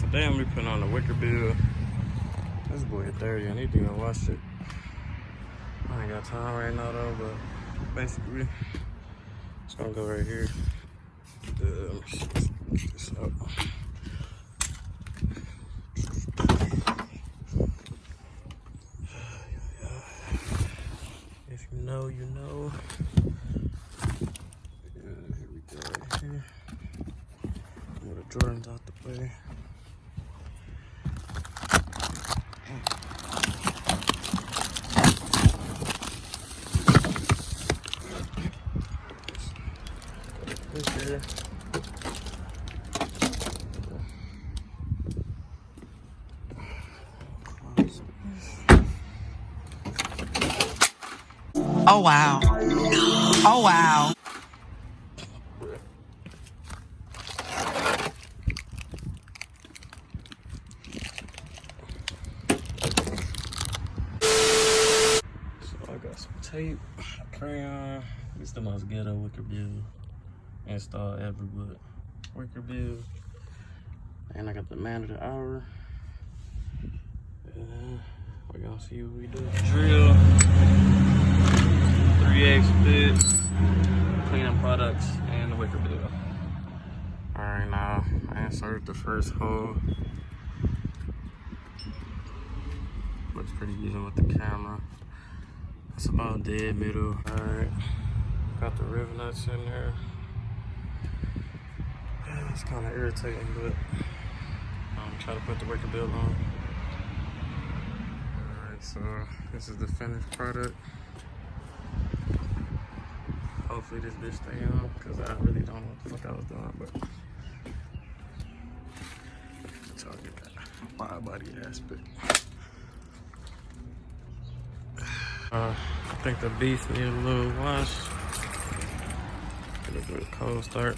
Today I'm gonna be putting on the Wicker build. This boy at 30, I need to go watch it. I ain't got time right now though, but basically, it's gonna go right here. Let me see, let's get this up. If you know, you know. Yeah, here we go right here. Move the Jordans out the way. Wicker. Oh wow. Oh wow. So I got some tape, a crayon. This is the most ghetto Wicker build install ever, but Wicker build. And I got the man of the hour. We're gonna see what we do. Drill, 3/8 bits, cleaning products, and the Wicker build. Alright, now I inserted the first hole. Looks pretty even with the camera. It's about dead middle. Alright, got the rivet nuts in there. It's kind of irritating, but I'm trying to put the Wicker build on. Alright, so this is the finished product. Hopefully this bitch stay on, because I really don't know what the fuck I was doing, but y'all get that wide body aspect. I think the beef need a little wash. Get a good cold start.